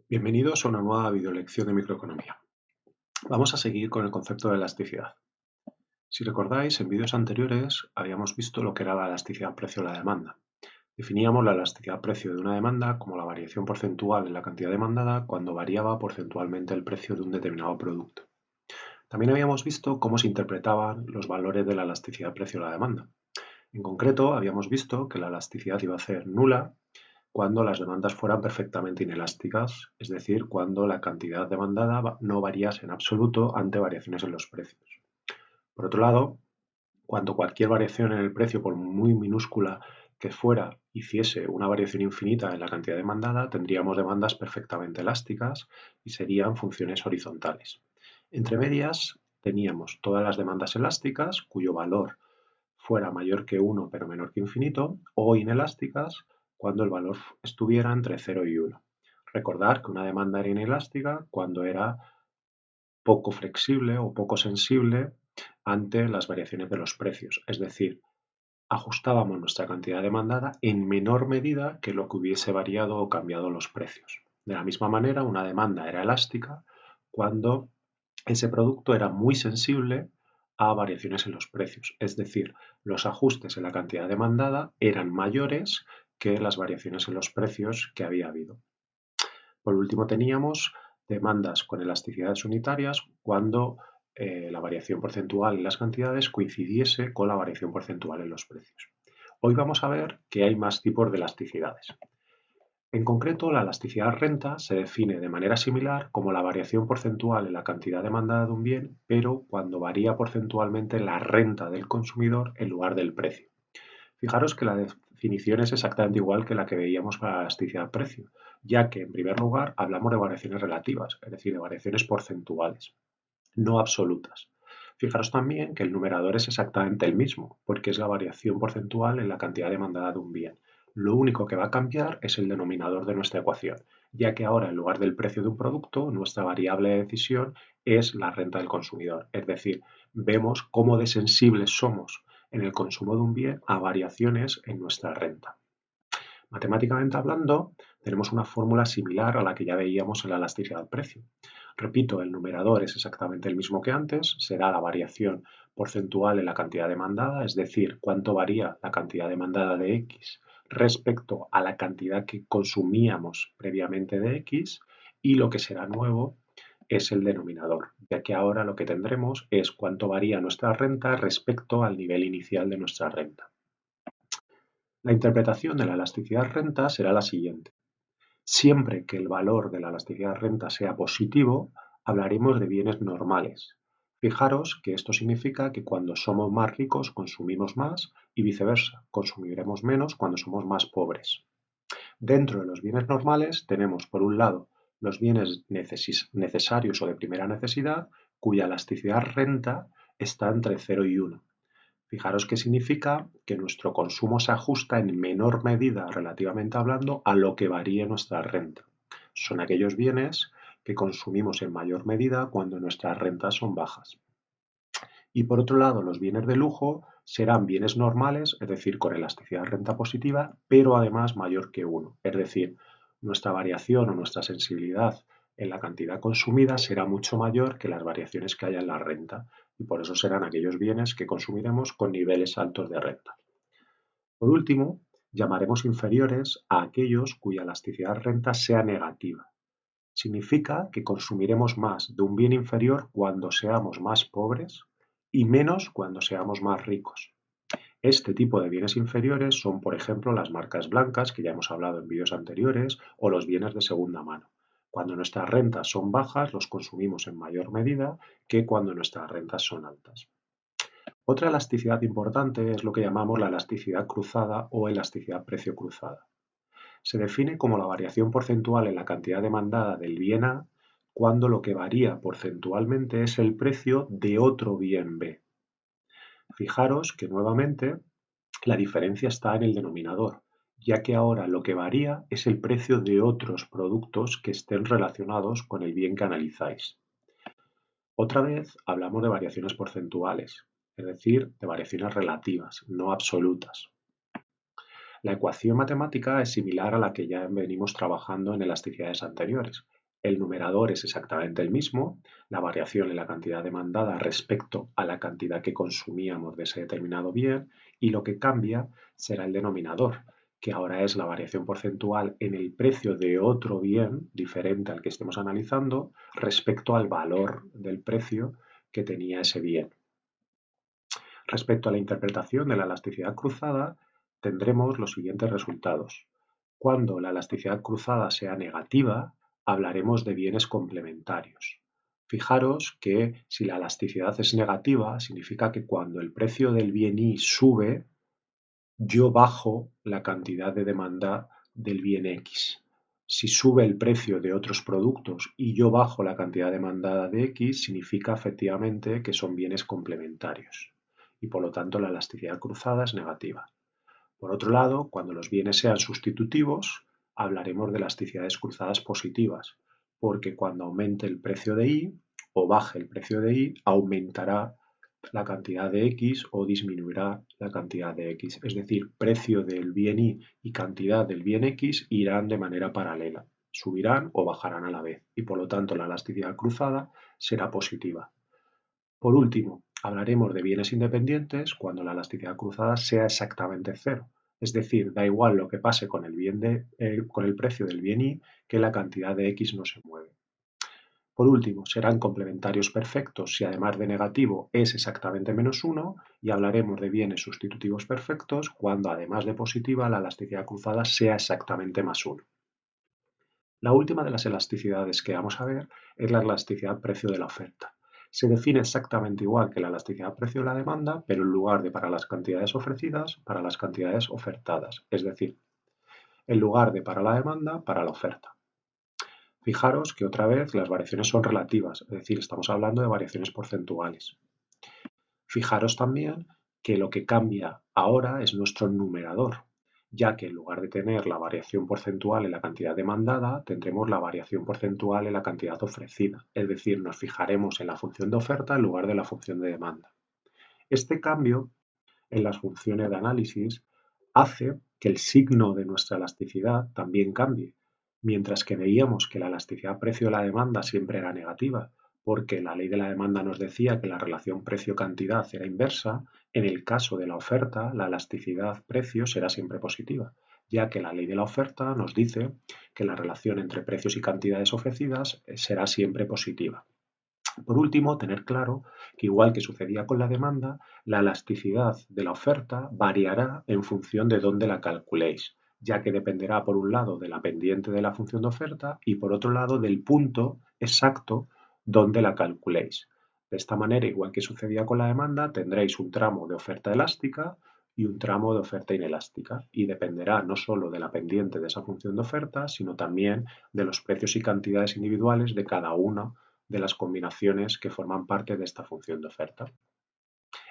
Bienvenidos a una nueva videolección de microeconomía. Vamos a seguir con el concepto de elasticidad. Si recordáis, en vídeos anteriores habíamos visto lo que era la elasticidad precio de la demanda. Definíamos la elasticidad precio de una demanda como la variación porcentual en la cantidad demandada cuando variaba porcentualmente el precio de un determinado producto. También habíamos visto cómo se interpretaban los valores de la elasticidad precio de la demanda. En concreto, habíamos visto que la elasticidad iba a ser nula cuando las demandas fueran perfectamente inelásticas, es decir, cuando la cantidad demandada no variase en absoluto ante variaciones en los precios. Por otro lado, cuando cualquier variación en el precio, por muy minúscula que fuera, hiciese una variación infinita en la cantidad demandada, tendríamos demandas perfectamente elásticas y serían funciones horizontales. Entre medias, teníamos todas las demandas elásticas, cuyo valor fuera mayor que 1 pero menor que infinito, o inelásticas cuando el valor estuviera entre 0 y 1. Recordar que una demanda era inelástica cuando era poco flexible o poco sensible ante las variaciones de los precios, es decir, ajustábamos nuestra cantidad demandada en menor medida que lo que hubiese variado o cambiado los precios. De la misma manera, una demanda era elástica cuando ese producto era muy sensible a variaciones en los precios, es decir, los ajustes en la cantidad demandada eran mayores que las variaciones en los precios que había habido. Por último, teníamos demandas con elasticidades unitarias cuando la variación porcentual en las cantidades coincidiese con la variación porcentual en los precios. Hoy vamos a ver que hay más tipos de elasticidades. En concreto, la elasticidad renta se define de manera similar como la variación porcentual en la cantidad demandada de un bien, pero cuando varía porcentualmente la renta del consumidor en lugar del precio. Fijaros que la definición es exactamente igual que la que veíamos para la elasticidad precio, ya que en primer lugar hablamos de variaciones relativas, es decir, de variaciones porcentuales, no absolutas. Fijaros también que el numerador es exactamente el mismo, porque es la variación porcentual en la cantidad demandada de un bien. Lo único que va a cambiar es el denominador de nuestra ecuación, ya que ahora en lugar del precio de un producto, nuestra variable de decisión es la renta del consumidor. Es decir, vemos cómo de sensibles somos en el consumo de un bien a variaciones en nuestra renta. Matemáticamente hablando, tenemos una fórmula similar a la que ya veíamos en la elasticidad del precio. Repito, el numerador es exactamente el mismo que antes, será la variación porcentual en la cantidad demandada, es decir, cuánto varía la cantidad demandada de X respecto a la cantidad que consumíamos previamente de X, y lo que será nuevo es el denominador, ya que ahora lo que tendremos es cuánto varía nuestra renta respecto al nivel inicial de nuestra renta. La interpretación de la elasticidad renta será la siguiente. Siempre que el valor de la elasticidad renta sea positivo, hablaremos de bienes normales. Fijaros que esto significa que cuando somos más ricos consumimos más y viceversa, consumiremos menos cuando somos más pobres. Dentro de los bienes normales tenemos, por un lado, los bienes necesarios o de primera necesidad, cuya elasticidad renta está entre 0 y 1. Fijaros que significa que nuestro consumo se ajusta en menor medida, relativamente hablando, a lo que varíe nuestra renta. Son aquellos bienes que consumimos en mayor medida cuando nuestras rentas son bajas. Y por otro lado, los bienes de lujo serán bienes normales, es decir, con elasticidad renta positiva, pero además mayor que 1. Es decir, nuestra variación o nuestra sensibilidad en la cantidad consumida será mucho mayor que las variaciones que haya en la renta, y por eso serán aquellos bienes que consumiremos con niveles altos de renta. Por último, llamaremos inferiores a aquellos cuya elasticidad renta sea negativa. Significa que consumiremos más de un bien inferior cuando seamos más pobres y menos cuando seamos más ricos. Este tipo de bienes inferiores son, por ejemplo, las marcas blancas, que ya hemos hablado en vídeos anteriores, o los bienes de segunda mano. Cuando nuestras rentas son bajas, los consumimos en mayor medida que cuando nuestras rentas son altas. Otra elasticidad importante es lo que llamamos la elasticidad cruzada o elasticidad precio cruzada. Se define como la variación porcentual en la cantidad demandada del bien A cuando lo que varía porcentualmente es el precio de otro bien B. Fijaros que nuevamente la diferencia está en el denominador, ya que ahora lo que varía es el precio de otros productos que estén relacionados con el bien que analizáis. Otra vez hablamos de variaciones porcentuales, es decir, de variaciones relativas, no absolutas. La ecuación matemática es similar a la que ya venimos trabajando en elasticidades anteriores, El numerador es exactamente el mismo, la variación en la cantidad demandada respecto a la cantidad que consumíamos de ese determinado bien, y lo que cambia será el denominador, que ahora es la variación porcentual en el precio de otro bien diferente al que estemos analizando respecto al valor del precio que tenía ese bien. Respecto a la interpretación de la elasticidad cruzada, tendremos los siguientes resultados. Cuando la elasticidad cruzada sea negativa, hablaremos de bienes complementarios. Fijaros que si la elasticidad es negativa, significa que cuando el precio del bien Y sube, yo bajo la cantidad de demanda del bien X. Si sube el precio de otros productos y yo bajo la cantidad demandada de X, significa efectivamente que son bienes complementarios y por lo tanto la elasticidad cruzada es negativa. Por otro lado, cuando los bienes sean sustitutivos, hablaremos de elasticidades cruzadas positivas, porque cuando aumente el precio de Y o baje el precio de Y, aumentará la cantidad de X o disminuirá la cantidad de X. Es decir, precio del bien Y y cantidad del bien X irán de manera paralela, subirán o bajarán a la vez, y por lo tanto la elasticidad cruzada será positiva. Por último, hablaremos de bienes independientes cuando la elasticidad cruzada sea exactamente cero. Es decir, da igual lo que pase con el precio del bien Y, que la cantidad de X no se mueve. Por último, serán complementarios perfectos si además de negativo es exactamente -1, y hablaremos de bienes sustitutivos perfectos cuando además de positiva la elasticidad cruzada sea exactamente +1. La última de las elasticidades que vamos a ver es la elasticidad precio de la oferta. Se define exactamente igual que la elasticidad precio de la demanda, pero en lugar de para las cantidades ofrecidas, para las cantidades ofertadas. Es decir, en lugar de para la demanda, para la oferta. Fijaros que otra vez las variaciones son relativas, es decir, estamos hablando de variaciones porcentuales. Fijaros también que lo que cambia ahora es nuestro numerador, ya que en lugar de tener la variación porcentual en la cantidad demandada, tendremos la variación porcentual en la cantidad ofrecida, es decir, nos fijaremos en la función de oferta en lugar de la función de demanda. Este cambio en las funciones de análisis hace que el signo de nuestra elasticidad también cambie, mientras que veíamos que la elasticidad precio de la demanda siempre era negativa, porque la ley de la demanda nos decía que la relación precio-cantidad era inversa, en el caso de la oferta, la elasticidad precio será siempre positiva, ya que la ley de la oferta nos dice que la relación entre precios y cantidades ofrecidas será siempre positiva. Por último, tener claro que igual que sucedía con la demanda, la elasticidad de la oferta variará en función de dónde la calculéis, ya que dependerá por un lado de la pendiente de la función de oferta y por otro lado del punto exacto donde la calculéis. De esta manera, igual que sucedía con la demanda, tendréis un tramo de oferta elástica y un tramo de oferta inelástica, y dependerá no solo de la pendiente de esa función de oferta, sino también de los precios y cantidades individuales de cada una de las combinaciones que forman parte de esta función de oferta.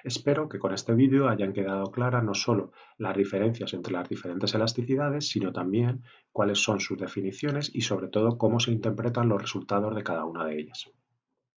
Espero que con este vídeo hayan quedado claras no solo las diferencias entre las diferentes elasticidades, sino también cuáles son sus definiciones y sobre todo cómo se interpretan los resultados de cada una de ellas.